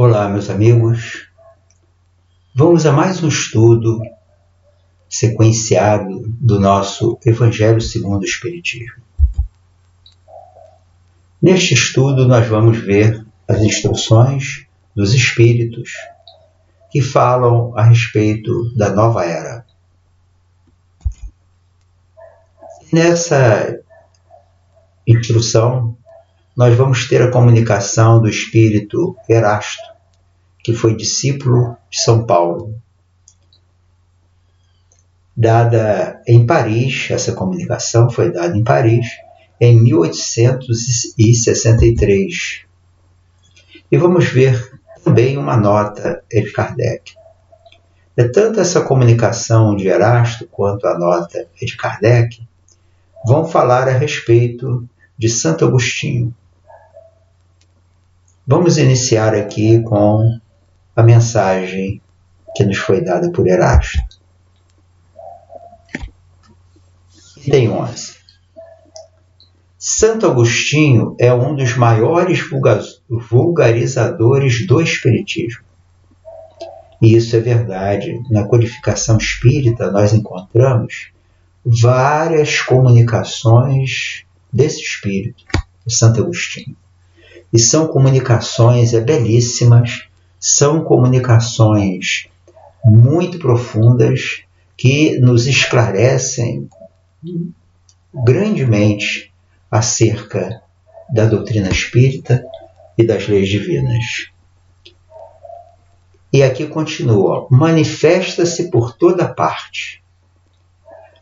Olá, meus amigos. Vamos a mais um estudo sequenciado do nosso Evangelho segundo o Espiritismo. Neste estudo, nós vamos ver as instruções dos Espíritos que falam a respeito da nova era. Nessa instrução, nós vamos ter a comunicação do Espírito Erasto, que foi discípulo de São Paulo. Dada em Paris, essa comunicação foi dada em Paris em 1863. E vamos ver também uma nota de Kardec. Tanto essa comunicação de Erasto quanto a nota de Kardec vão falar a respeito de Santo Agostinho. Vamos iniciar aqui com a mensagem que nos foi dada por Erasto. Item 11. Santo Agostinho é um dos maiores vulgarizadores do Espiritismo. E isso é verdade. Na codificação espírita nós encontramos várias comunicações desse espírito, de Santo Agostinho. E são comunicações belíssimas, são comunicações muito profundas que nos esclarecem grandemente acerca da doutrina espírita e das leis divinas. E aqui continua: manifesta-se por toda parte.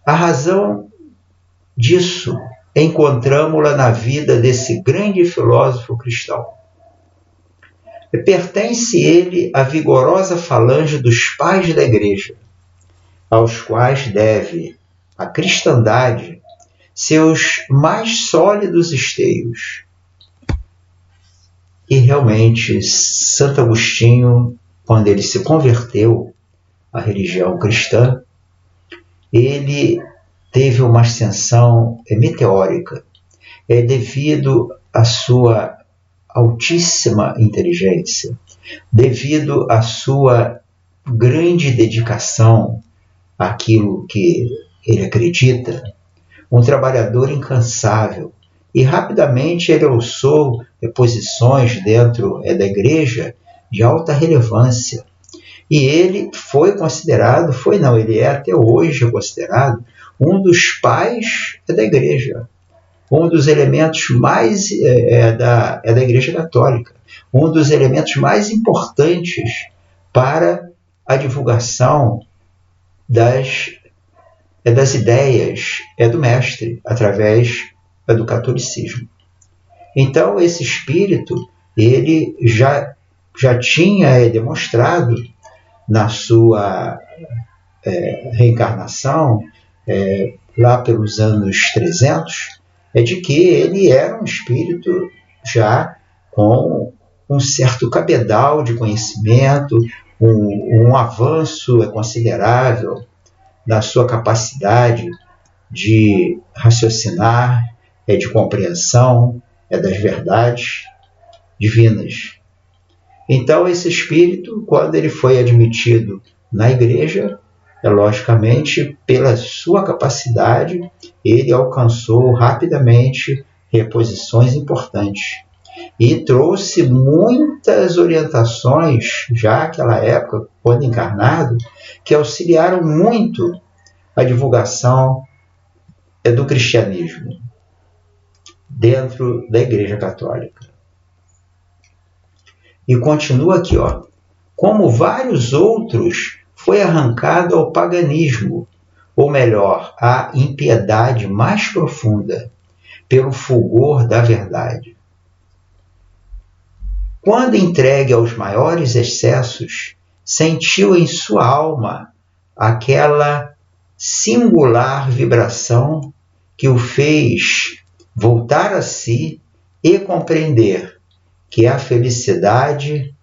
A razão disso encontramos-la na vida desse grande filósofo cristão. Pertence ele à vigorosa falange dos pais da Igreja, aos quais deve a cristandade seus mais sólidos esteios. E realmente, Santo Agostinho, quando ele se converteu à religião cristã, ele teve uma ascensão meteórica, devido à sua altíssima inteligência, devido à sua grande dedicação àquilo que ele acredita, um trabalhador incansável, e rapidamente ele alçou posições dentro da igreja de alta relevância. E ele foi considerado, ele é até hoje considerado um dos pais da igreja, um dos elementos mais da Igreja Católica, um dos elementos mais importantes para a divulgação das ideias do mestre, através do catolicismo. Então, esse espírito, ele já tinha demonstrado na sua reencarnação, lá pelos anos 300, de que ele era um espírito já com um certo cabedal de conhecimento, um avanço considerável da sua capacidade de raciocinar, de compreensão das verdades divinas. Então, esse espírito, quando ele foi admitido na igreja, logicamente, pela sua capacidade, ele alcançou rapidamente posições importantes e trouxe muitas orientações, já naquela época, quando encarnado, que auxiliaram muito a divulgação do cristianismo dentro da Igreja Católica. E continua aqui, como vários outros, foi arrancado ao paganismo, ou melhor, à impiedade mais profunda, pelo fulgor da verdade. Quando entregue aos maiores excessos, sentiu em sua alma aquela singular vibração que o fez voltar a si e compreender que a felicidade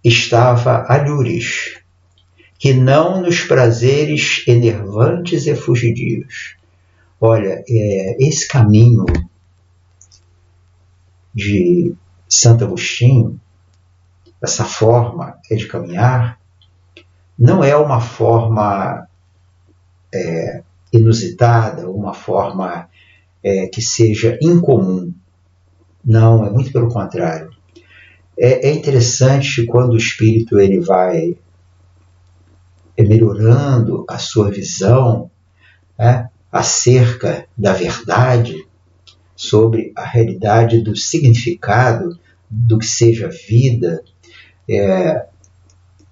estava alhures, que não nos prazeres enervantes e fugidios. Olha, esse caminho de Santo Agostinho essa forma de caminhar não é uma forma inusitada, uma forma que seja incomum. Não, é muito pelo contrário. É interessante quando o espírito ele vai melhorando a sua visão, né, acerca da verdade, sobre a realidade do significado do que seja vida,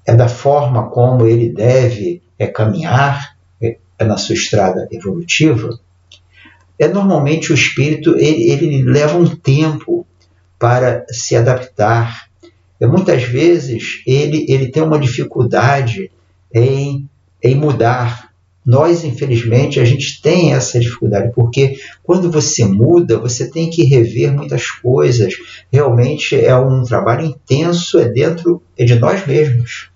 da forma como ele deve caminhar na sua estrada evolutiva. Normalmente o espírito ele leva um tempo para se adaptar. Muitas vezes ele tem uma dificuldade em mudar. Nós, infelizmente, a gente tem essa dificuldade, porque quando você muda, você tem que rever muitas coisas. Realmente é um trabalho intenso, dentro de nós mesmos.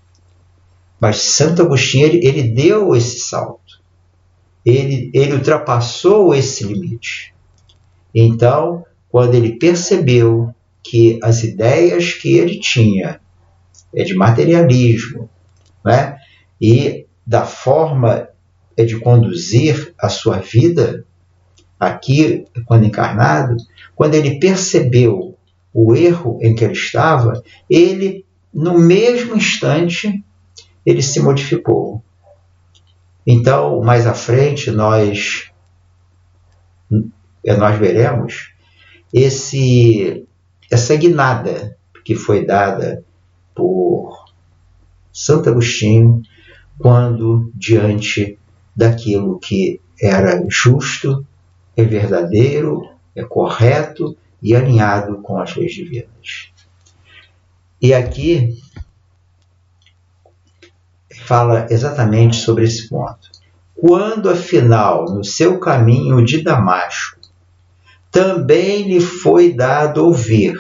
Mas Santo Agostinho, ele deu esse salto. Ele ultrapassou esse limite. Então, quando ele percebeu que as ideias que ele tinha de materialismo, né, e da forma de conduzir a sua vida aqui, quando encarnado, quando ele percebeu o erro em que ele estava, ele, no mesmo instante, ele se modificou. Então, mais à frente, nós veremos essa guinada que foi dada por Santo Agostinho quando, diante daquilo que era justo, verdadeiro, correto e alinhado com as leis divinas. E aqui fala exatamente sobre esse ponto. Quando, afinal, no seu caminho de Damasco, também lhe foi dado ouvir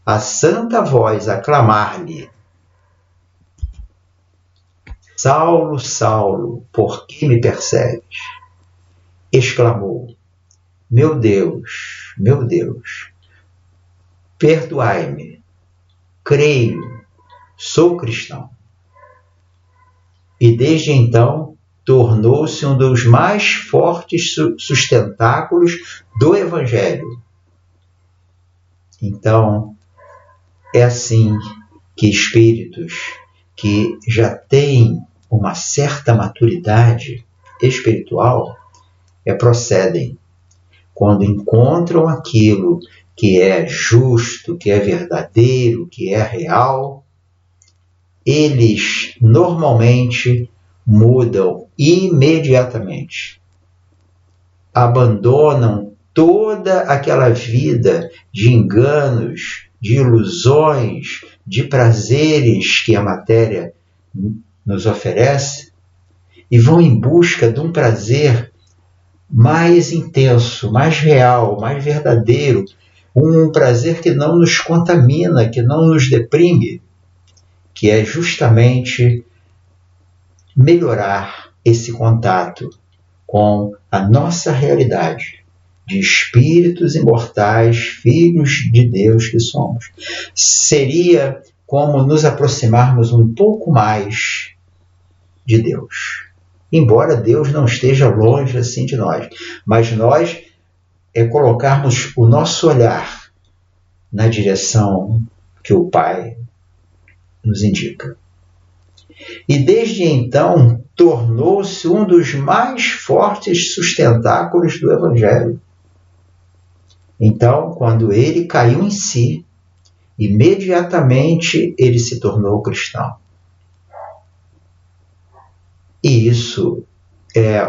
a santa voz a clamar-lhe: Saulo, Saulo, por que me persegues? Exclamou: meu Deus, perdoai-me, creio, sou cristão. E desde então tornou-se um dos mais fortes sustentáculos do Evangelho. Então, é assim que espíritos que já têm uma certa maturidade espiritual procedem. Quando encontram aquilo que é justo, que é verdadeiro, que é real, eles normalmente mudam imediatamente. Abandonam toda aquela vida de enganos, de ilusões, de prazeres que a matéria nos oferece e vão em busca de um prazer mais intenso, mais real, mais verdadeiro, um prazer que não nos contamina, que não nos deprime, que é justamente melhorar esse contato com a nossa realidade de espíritos imortais, filhos de Deus que somos. Seria como nos aproximarmos um pouco mais de Deus. Embora Deus não esteja longe assim de nós, mas nós colocarmos o nosso olhar na direção que o Pai nos indica. E desde então tornou-se um dos mais fortes sustentáculos do Evangelho. Então, quando ele caiu em si, imediatamente ele se tornou cristão. E isso é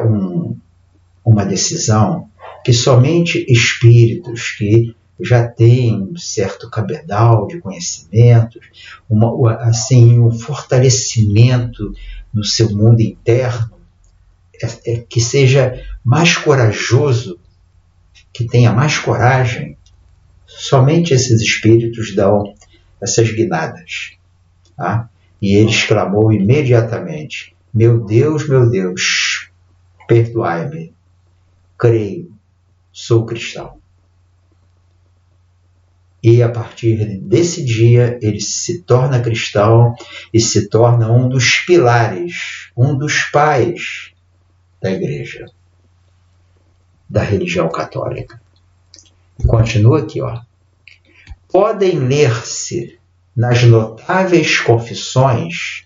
uma decisão que somente espíritos que já têm um certo cabedal de conhecimentos, um fortalecimento no seu mundo interno, que seja mais corajoso, que tenha mais coragem, somente esses espíritos dão essas guinadas. Tá? E ele exclamou imediatamente: meu Deus, perdoai-me, creio, sou cristão. E a partir desse dia ele se torna cristão e se torna um dos pilares, um dos pais da igreja, da religião católica. Continua aqui, ó. Podem ler-se nas notáveis confissões,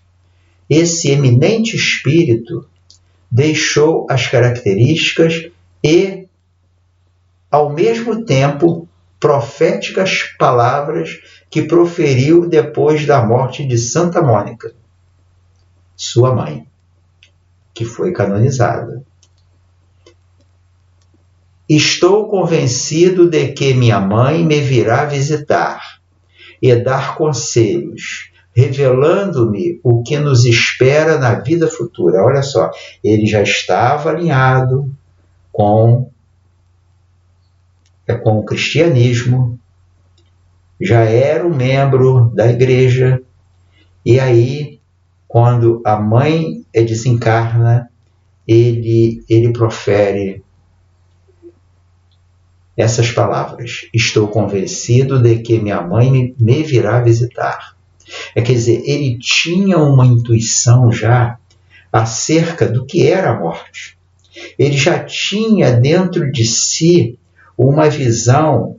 esse eminente espírito deixou as características e, ao mesmo tempo, proféticas palavras que proferiu depois da morte de Santa Mônica, sua mãe, que foi canonizada. Estou convencido de que minha mãe me virá visitar e dar conselhos, revelando-me o que nos espera na vida futura. Olha só, ele já estava alinhado com o cristianismo, já era um membro da igreja, e aí, quando a mãe desencarna, ele profere essas palavras: estou convencido de que minha mãe me virá visitar. Quer dizer, ele tinha uma intuição já acerca do que era a morte. Ele já tinha dentro de si uma visão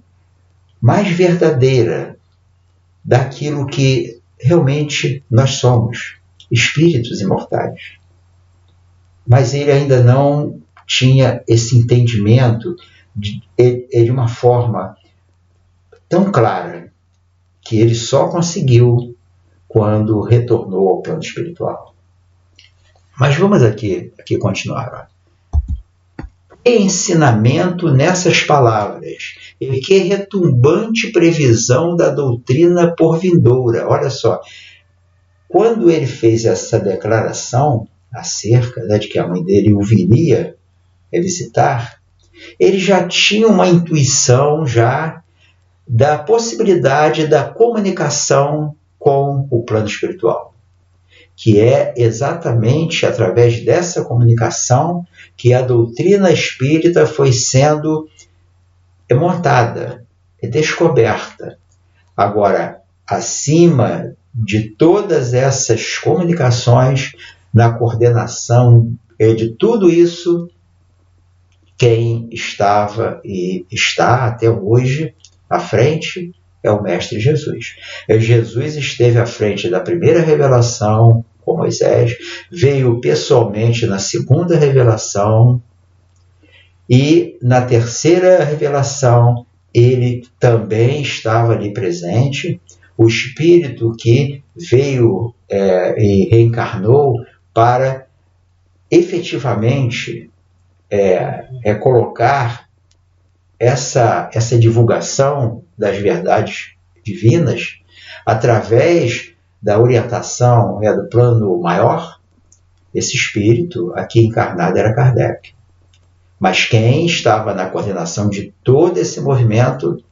mais verdadeira daquilo que realmente nós somos, espíritos imortais. Mas ele ainda não tinha esse entendimento de uma forma tão clara que ele só conseguiu quando retornou ao plano espiritual. Mas vamos aqui continuar. Que ensinamento nessas palavras, e que retumbante previsão da doutrina por vindoura. Olha só, quando ele fez essa declaração acerca de que a mãe dele o viria visitar, ele já tinha uma intuição já da possibilidade da comunicação com o plano espiritual, que é exatamente através dessa comunicação que a doutrina espírita foi sendo montada, descoberta. Agora, acima de todas essas comunicações, na coordenação de tudo isso, quem estava e está até hoje à frente é o Mestre Jesus. Jesus esteve à frente da primeira revelação com Moisés, veio pessoalmente na segunda revelação, e na terceira revelação ele também estava ali presente, o Espírito que veio e reencarnou para efetivamente colocar essa divulgação das verdades divinas através da orientação do plano maior. Esse espírito aqui encarnado era Kardec. Mas quem estava na coordenação de todo esse movimento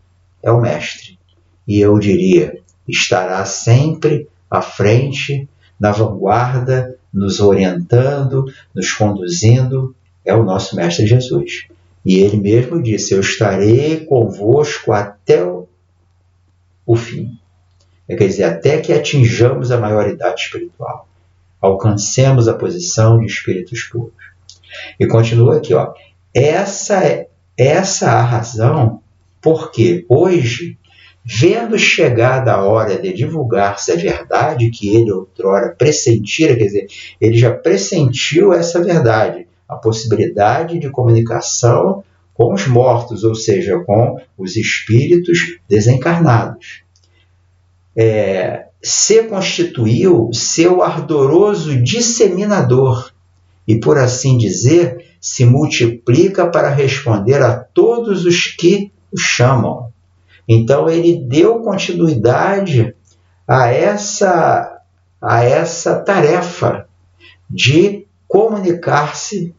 é o Mestre. E eu diria, estará sempre à frente, na vanguarda, nos orientando, nos conduzindo, é o nosso Mestre Jesus. E ele mesmo disse: eu estarei convosco até o fim. Quer dizer, até que atinjamos a maioridade espiritual, alcancemos a posição de espíritos puros. E continua aqui, ó. Essa a razão porque hoje, vendo chegada a hora de divulgar-se a verdade que ele outrora pressentira, quer dizer, ele já pressentiu essa verdade, a possibilidade de comunicação com os mortos, ou seja, com os espíritos desencarnados. Se constituiu seu ardoroso disseminador e, por assim dizer, se multiplica para responder a todos os que o chamam. Então ele deu continuidade a essa tarefa de comunicar-se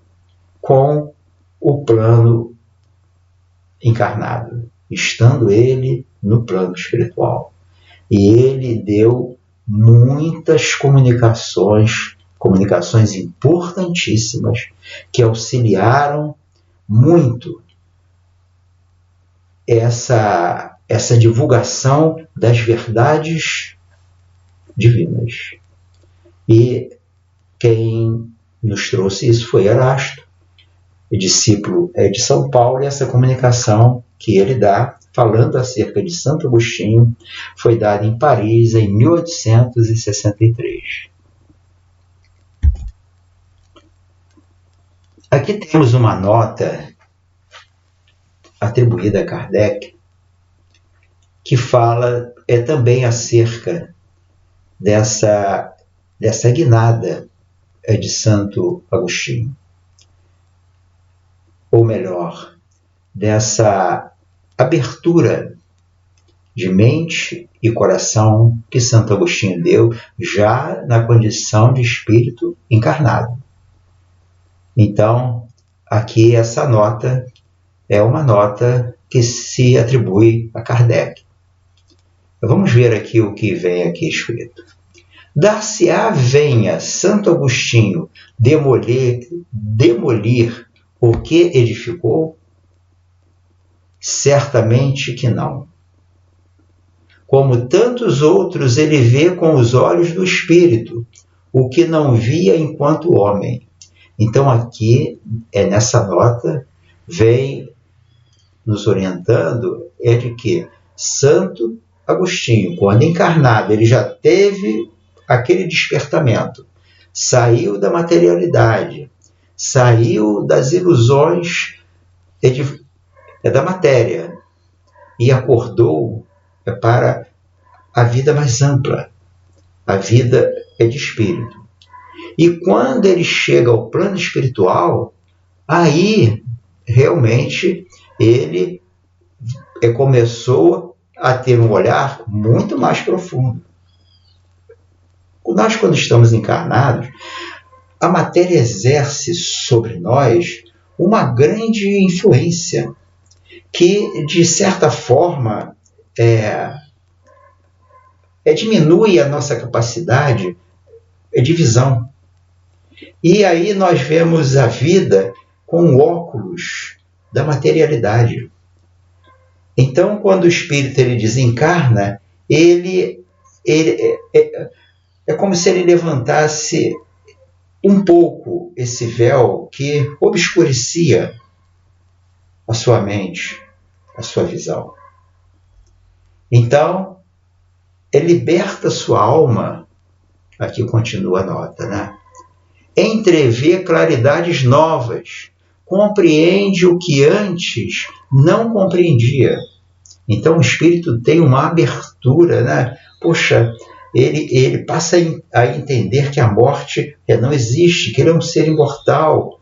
com o plano encarnado, estando ele no plano espiritual. E ele deu muitas comunicações importantíssimas que auxiliaram muito essa divulgação das verdades divinas. E quem nos trouxe isso foi Erasto, discípulo de São Paulo, e essa comunicação que ele dá, falando acerca de Santo Agostinho, foi dada em Paris em 1863. Aqui temos uma nota atribuída a Kardec, que fala também acerca dessa guinada de Santo Agostinho. Ou melhor, dessa abertura de mente e coração que Santo Agostinho deu já na condição de espírito encarnado. Então, aqui essa nota é uma nota que se atribui a Kardec. Vamos ver aqui o que vem aqui escrito. Dar-se-á venha Santo Agostinho demolir o que edificou? Certamente que não. Como tantos outros, ele vê com os olhos do Espírito o que não via enquanto homem. Então aqui, nessa nota, vem nos orientando de que Santo Agostinho, quando encarnado, ele já teve aquele despertamento, saiu da materialidade, saiu das ilusões da matéria e acordou para a vida mais ampla, a vida de espírito. E quando ele chega ao plano espiritual, aí realmente ele começou a ter um olhar muito mais profundo. Nós, quando estamos encarnados, a matéria exerce sobre nós uma grande influência que, de certa forma, diminui a nossa capacidade de visão. E aí nós vemos a vida com óculos da materialidade. Então, quando o espírito ele desencarna, ele é como se ele levantasse um pouco esse véu que obscurecia a sua mente, a sua visão. Então, ele liberta sua alma, aqui continua a nota, né? Entrevê claridades novas, compreende o que antes não compreendia. Então o espírito tem uma abertura, né? Poxa, ele passa a entender que a morte não existe, que ele é um ser imortal,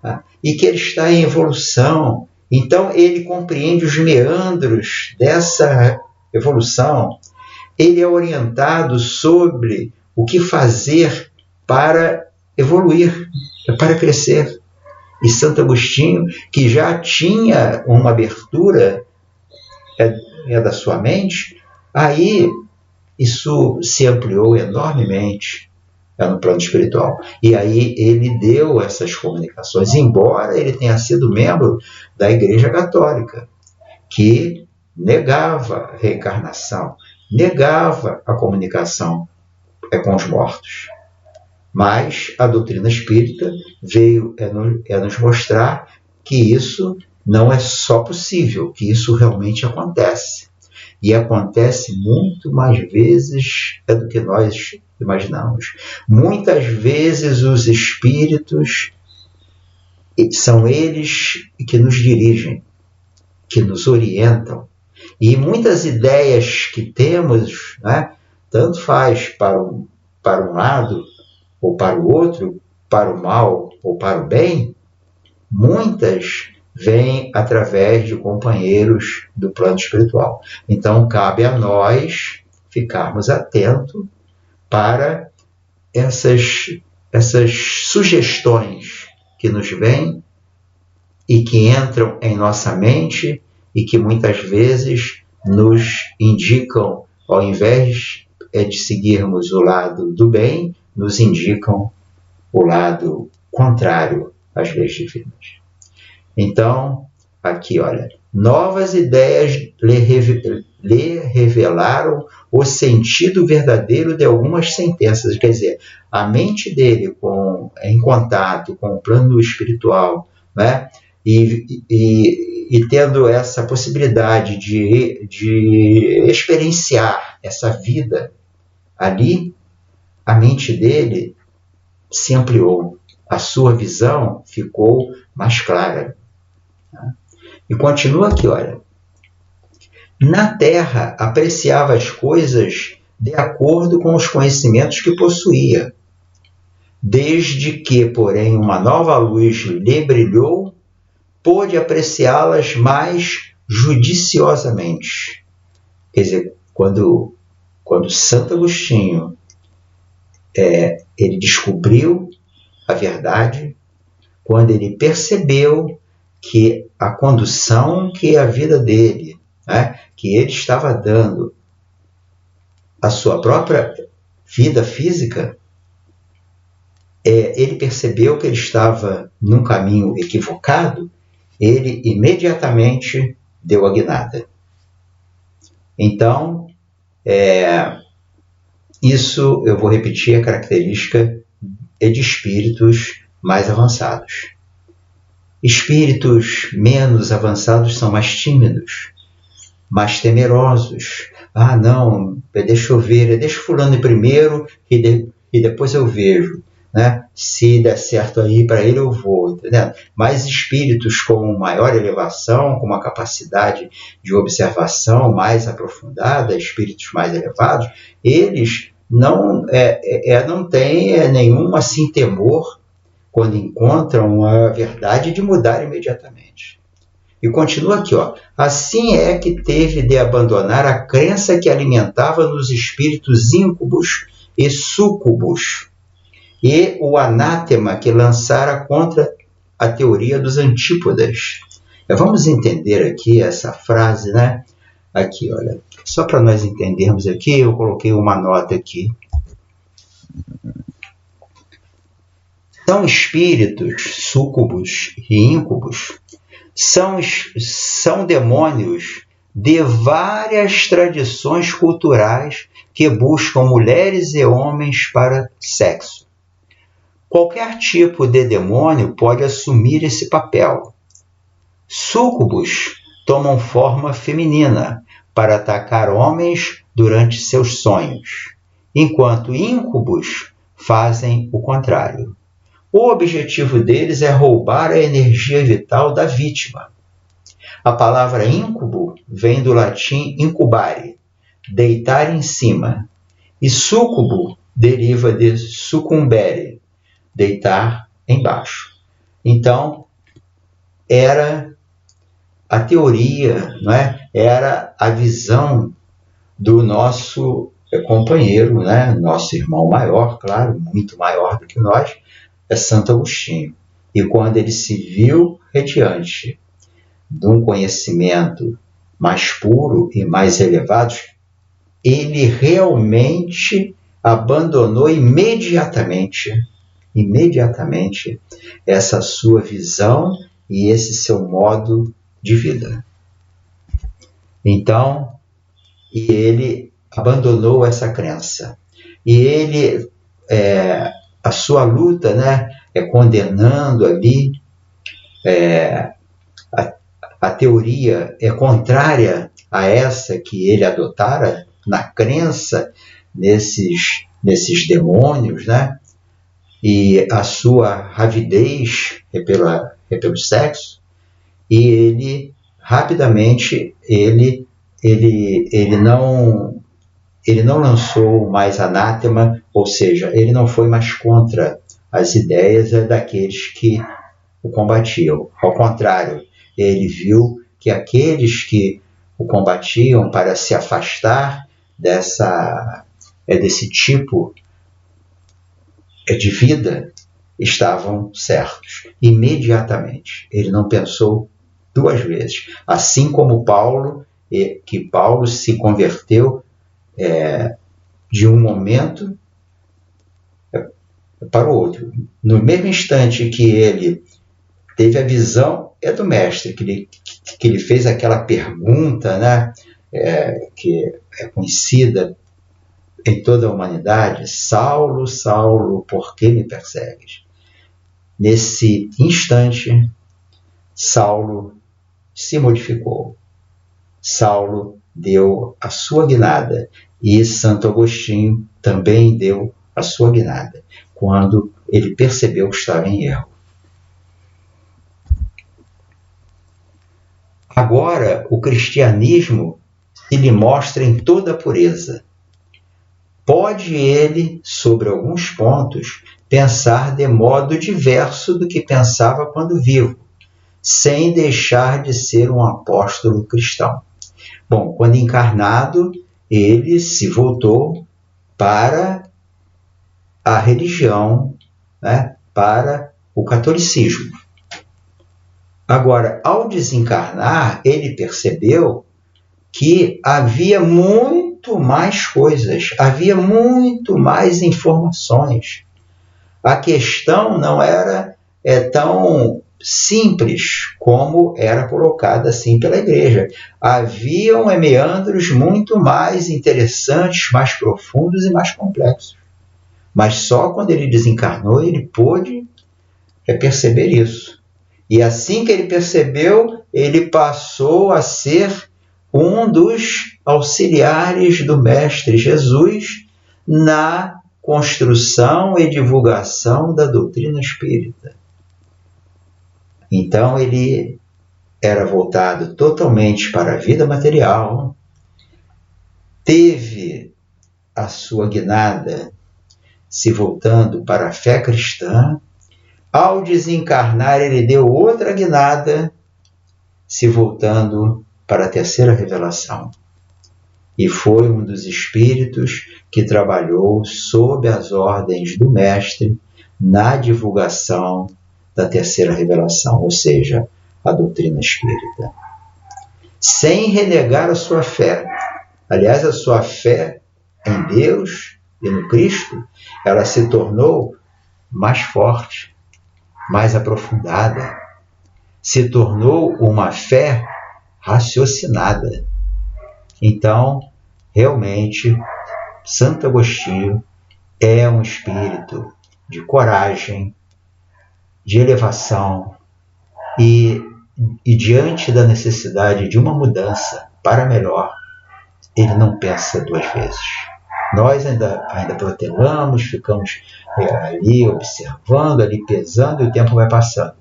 tá? E que ele está em evolução. Então ele compreende os meandros dessa evolução. Ele é orientado sobre o que fazer para evoluir, para crescer. E Santo Agostinho, que já tinha uma abertura da sua mente, aí isso se ampliou enormemente no plano espiritual. E aí ele deu essas comunicações, embora ele tenha sido membro da Igreja Católica, que negava a reencarnação, negava a comunicação com os mortos. Mas a doutrina espírita veio nos mostrar que isso não é só possível, que isso realmente acontece. E acontece muito mais vezes do que nós imaginamos. Muitas vezes os espíritos são eles que nos dirigem, que nos orientam. E muitas ideias que temos, né, tanto faz para um lado ou para o outro, para o mal ou para o bem, muitas vêm através de companheiros do plano espiritual. Então, cabe a nós ficarmos atentos para essas sugestões que nos vêm e que entram em nossa mente e que muitas vezes nos indicam, ao invés de seguirmos o lado do bem, nos indicam o lado contrário às leis divinas. Então, aqui, olha, novas ideias lhe revelaram o sentido verdadeiro de algumas sentenças. Quer dizer, a mente dele em contato com o plano espiritual, né? E tendo essa possibilidade de experienciar essa vida ali, a mente dele se ampliou, a sua visão ficou mais clara. E continua aqui, olha. Na Terra, apreciava as coisas de acordo com os conhecimentos que possuía. Desde que, porém, uma nova luz lhe brilhou, pôde apreciá-las mais judiciosamente. Quer dizer, quando Santo Agostinho ele descobriu a verdade, quando ele percebeu que a condução que a vida dele, né, que ele estava dando à sua própria vida física, ele percebeu que ele estava num caminho equivocado, ele imediatamente deu a guinada. Então, isso, eu vou repetir, a característica de espíritos mais avançados. Espíritos menos avançados são mais tímidos, mais temerosos. Ah, não, deixa eu ver, deixa fulano ir primeiro e depois eu vejo, né? Se der certo aí para ele eu vou, entendeu? Mas espíritos com maior elevação, com uma capacidade de observação mais aprofundada, espíritos mais elevados, eles não têm nenhum assim temor quando encontram a verdade de mudar imediatamente. E continua aqui, ó. Assim é que teve de abandonar a crença que alimentava nos espíritos íncubos e súcubos, e o anátema que lançara contra a teoria dos antípodas. Vamos entender aqui essa frase, né? Aqui, olha, só para nós entendermos aqui, eu coloquei uma nota aqui. São espíritos súcubos e íncubos, são demônios de várias tradições culturais que buscam mulheres e homens para sexo. Qualquer tipo de demônio pode assumir esse papel. Súcubos tomam forma feminina para atacar homens durante seus sonhos, enquanto íncubos fazem o contrário. O objetivo deles é roubar a energia vital da vítima. A palavra íncubo vem do latim incubare, deitar em cima, e súcubo deriva de sucumbere, deitar embaixo. Então, era a teoria, não é? Era a visão do nosso companheiro, né? Nosso irmão maior, claro, muito maior do que nós, é Santo Agostinho. E quando ele se viu radiante de um conhecimento mais puro e mais elevado, ele realmente abandonou imediatamente essa sua visão e esse seu modo de vida. Então, e ele abandonou essa crença. E ele, a sua luta, né, condenando ali, a teoria é contrária a essa que ele adotara na crença nesses demônios, né? E a sua ravidez é pelo sexo, e ele rapidamente ele não lançou mais anátema, ou seja, ele não foi mais contra as ideias daqueles que o combatiam. Ao contrário, ele viu que aqueles que o combatiam para se afastar desse tipo de vida estavam certos. Imediatamente. Ele não pensou duas vezes. Assim como Paulo, que Paulo se converteu de um momento para o outro. No mesmo instante que ele teve a visão do mestre, que ele fez aquela pergunta, né? que é conhecida em toda a humanidade: Saulo, Saulo, por que me persegues? Nesse instante, Saulo se modificou. Saulo deu a sua guinada e Santo Agostinho também deu a sua guinada, quando ele percebeu que estava em erro. Agora, o cristianismo se lhe mostra em toda a pureza. Pode ele, sobre alguns pontos, pensar de modo diverso do que pensava quando vivo, sem deixar de ser um apóstolo cristão. Bom, quando encarnado, ele se voltou para a religião, né, para o catolicismo. Agora, ao desencarnar, ele percebeu que havia muito mais coisas, havia muito mais informações. A questão não era tão simples como era colocada assim pela igreja. Haviam meandros muito mais interessantes, mais profundos e mais complexos. Mas só quando ele desencarnou ele pôde perceber isso. E assim que ele percebeu, ele passou a ser um dos auxiliares do Mestre Jesus na construção e divulgação da doutrina espírita. Então ele era voltado totalmente para a vida material, teve a sua guinada se voltando para a fé cristã. Ao desencarnar, ele deu outra guinada, se voltando para a terceira revelação. E foi um dos espíritos que trabalhou sob as ordens do Mestre na divulgação da terceira revelação, ou seja, a doutrina espírita. Sem renegar a sua fé. Aliás, a sua fé em Deus e no Cristo, ela se tornou mais forte, mais aprofundada, se tornou uma fé raciocinada. Então, realmente, Santo Agostinho é um espírito de coragem, de elevação e diante da necessidade de uma mudança para melhor, ele não pensa duas vezes. Nós ainda protelamos, ficamos ali observando, ali pesando, e o tempo vai passando.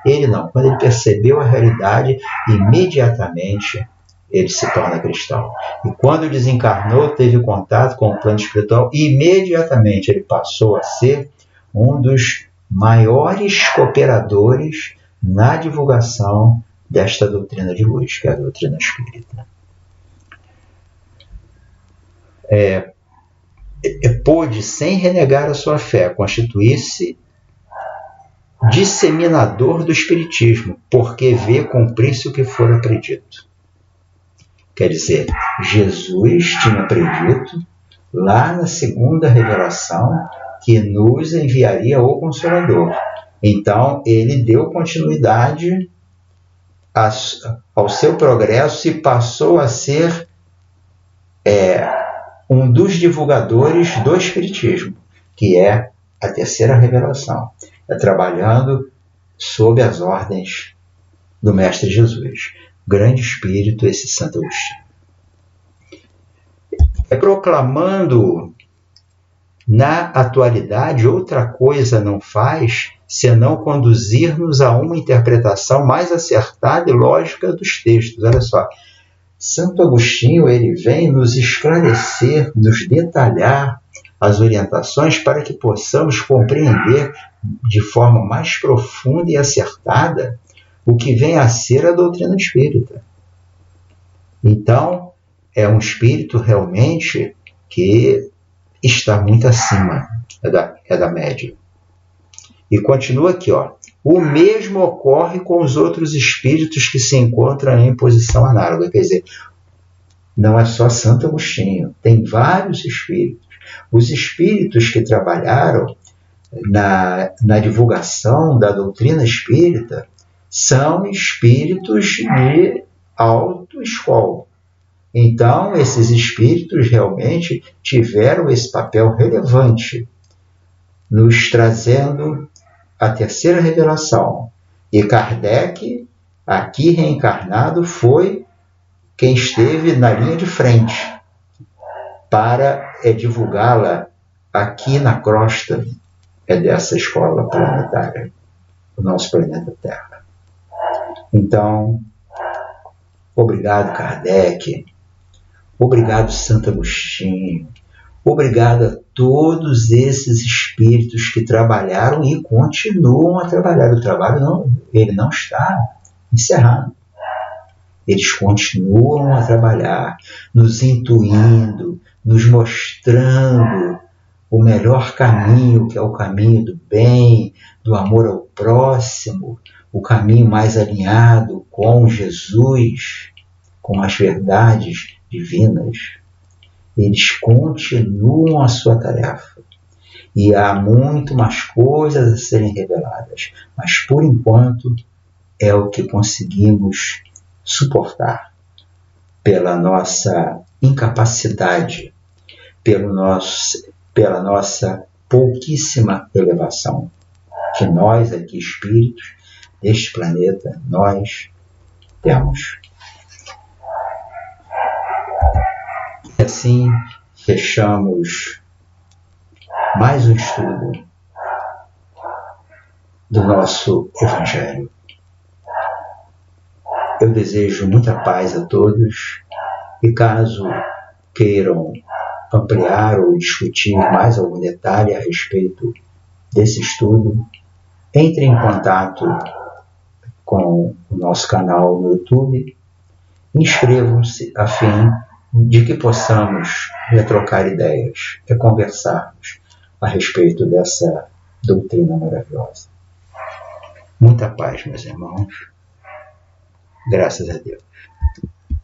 Ele não. Quando ele percebeu a realidade, imediatamente ele se torna cristão. E quando desencarnou, teve contato com o plano espiritual, e imediatamente ele passou a ser um dos maiores cooperadores na divulgação desta doutrina de luz, que é a doutrina espírita. Pôde, sem renegar a sua fé, constituir-se disseminador do espiritismo, porque vê cumprir-se o que for predito. Quer dizer, Jesus tinha predito lá na segunda revelação que nos enviaria o Consolador. Então, ele deu continuidade ao seu progresso e passou a ser um dos divulgadores do Espiritismo, que é a terceira revelação, trabalhando sob as ordens do Mestre Jesus. Grande espírito esse Santo Agostinho. Proclamando na atualidade, outra coisa não faz senão conduzir-nos a uma interpretação mais acertada e lógica dos textos. Olha só, Santo Agostinho ele vem nos esclarecer, nos detalhar as orientações para que possamos compreender de forma mais profunda e acertada o que vem a ser a doutrina espírita. Então, é um espírito realmente que está muito acima da média. E continua aqui, ó. O mesmo ocorre com os outros espíritos que se encontram em posição análoga. Quer dizer, não é só Santo Agostinho, tem vários espíritos. Os espíritos que trabalharam na divulgação da doutrina espírita são espíritos de alta escola. Então, esses espíritos realmente tiveram esse papel relevante, nos trazendo a terceira revelação. E Kardec, aqui reencarnado, foi quem esteve na linha de frente para divulgá-la aqui na crosta dessa escola planetária, o nosso planeta Terra. Então, obrigado, Kardec. Obrigado, Santo Agostinho. Obrigado a todos esses espíritos que trabalharam e continuam a trabalhar. O trabalho ele não está encerrado. Eles continuam a trabalhar, nos intuindo, nos mostrando o melhor caminho, que é o caminho do bem, do amor ao próximo, o caminho mais alinhado com Jesus, com as verdades divinas. Eles continuam a sua tarefa. E há muito mais coisas a serem reveladas. Mas, por enquanto, é o que conseguimos suportar pela nossa incapacidade, pela nossa pouquíssima elevação, que nós aqui, espíritos deste planeta, nós temos. E assim fechamos mais um estudo do nosso Evangelho. Eu desejo muita paz a todos e caso queiram ampliar ou discutir mais algum detalhe a respeito desse estudo, entre em contato com o nosso canal no YouTube, inscrevam-se a fim de que possamos trocar ideias, conversarmos a respeito dessa doutrina maravilhosa. Muita paz, meus irmãos. Graças a Deus.